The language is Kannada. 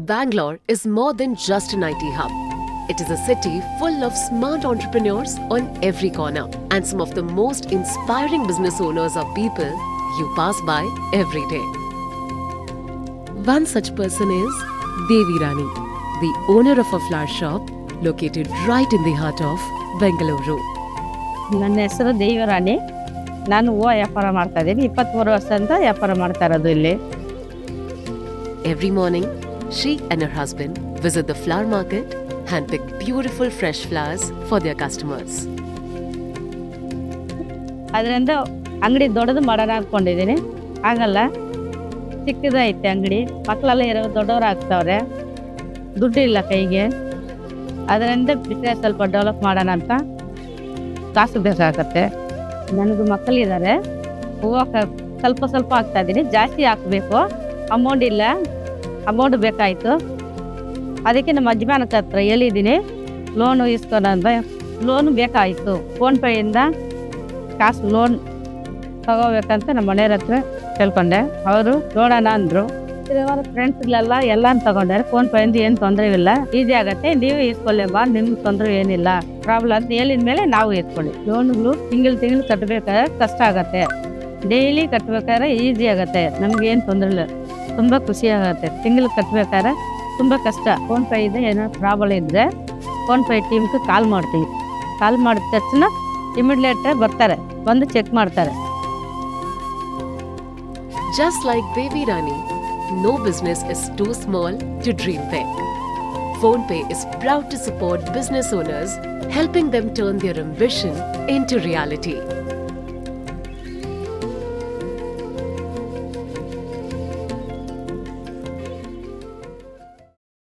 Bangalore is more than just an IT hub. It is a city full of smart entrepreneurs on every corner, and some of the most inspiring business owners are people you pass by every day. One such person is Devi Rani, the owner of a flower shop located right in the heart of Bengaluru. ನನ್ನ ಹೆಸರು ದೇವರಾಣಿ. ನಾನು ಹೂವು ವ್ಯಾಪಾರ ಮಾಡ್ತಾ ಇದ್ದೀನಿ. 23 ವರ್ಷದಿಂದ ವ್ಯಾಪಾರ ಮಾಡ್ತಾ ಇರೋದು ಇಲ್ಲಿ. Every morning, she and her husband visit the flower market and pick beautiful fresh flowers for their customers. ಅದರಿಂದ ಅಂಗಡಿ ದೊಡ್ಡದು ಮಾಡೋಣ ಅಂದ್ಕೊಂಡಿದ್ದೀನಿ. ಆಗಲ್ಲ, ಚಿಕ್ಕದೈತೆ ಅಂಗಡಿ. ಮಕ್ಕಳೆಲ್ಲ ಇರೋ ದೊಡ್ಡವರು ಆಗ್ತಾವ್ರೆ, ದುಡ್ಡು ಇಲ್ಲ ಕೈಗೆ. ಅದರಿಂದ ಬಿಸ್ನೆಸ್ ಸ್ವಲ್ಪ ಡೆವಲಪ್ ಮಾಡೋಣ ಅಂತ ಕಾಸು ಬೇಕಾಗತ್ತೆ. ನನಗೂ ಮಕ್ಕಳಿದ್ದಾರೆ. ಹೂವು ಸ್ವಲ್ಪ ಸ್ವಲ್ಪ ಹಾಕ್ತಾ ಇದ್ದೀನಿ. ಜಾಸ್ತಿ ಹಾಕಬೇಕು, ಅಮೌಂಟ್ ಇಲ್ಲ, ಅಮೌಂಟ್ ಬೇಕಾಯಿತು. ಅದಕ್ಕೆ ನಮ್ಮ ಯಜಮಾನಕ ಹತ್ರ ಹೇಳಿದ್ದೀನಿ ಲೋನು ಇಸ್ಕೊಳಂದ್ರೆ. ಲೋನ್ ಬೇಕಾಯಿತು. ಫೋನ್ಪೇಯಿಂದ ಕಾಸು ಲೋನ್ ತಗೋಬೇಕಂತ ನಮ್ಮ ಮನೆಯವ್ರ ಹತ್ರ ಕೇಳ್ಕೊಂಡೆ. ಅವರು ನೋಡೋಣ ಅಂದರು. ಫ್ರೆಂಡ್ಸ್ಗಳೆಲ್ಲ ಎಲ್ಲಾನು ತಗೊಂಡಾರೆ. ಫೋನ್ಪೇಯಿಂದ ಏನು ತೊಂದರೆ ಇಲ್ಲ, ಈಸಿ ಆಗುತ್ತೆ, ನೀವು ಇಸ್ಕೊಳ್ಳೇಮ್ಮ, ನಿಮ್ಗೆ ತೊಂದರೆ ಏನಿಲ್ಲ, ಪ್ರಾಬ್ಲಮ್ ಅಂತ ಹೇಳಿದ ಮೇಲೆ ನಾವು ಇಸ್ಕೊಳ್ಳಿ. ಲೋನ್ಗಳು ತಿಂಗಳು ಕಟ್ಟಬೇಕಾದ್ರೆ ಕಷ್ಟ ಆಗುತ್ತೆ, ಡೈಲಿ ಕಟ್ಟಬೇಕಾದ್ರೆ ಈಸಿ ಆಗುತ್ತೆ, ನಮ್ಗೇನು ತೊಂದರೆ ಇಲ್ಲ, ತುಂಬ ಖುಷಿ ಆಗುತ್ತೆ. ತಿಂಗಳು ಕಟ್ಟಬೇಕಾದ್ರೆ ತುಂಬ ಕಷ್ಟ. ಫೋನ್ಪೇ ಇದೆ ಏನೋ ಪ್ರಾಬ್ಲಮ್ ಇದ್ದರೆ ಫೋನ್ಪೇ ಟೀಮ್ಗೆ ಕಾಲ್ ಮಾಡ್ತೀವಿ. ಕಾಲ್ ಮಾಡಿದ ತಕ್ಷಣ ಇಮಿಡಿಯೇಟಾಗಿ ಬರ್ತಾರೆ, ಬಂದು ಚೆಕ್ ಮಾಡ್ತಾರೆ. Just like Devi Rani, no business is too small to dream big. PhonePe is proud to support business owners, helping them turn their ambition into reality.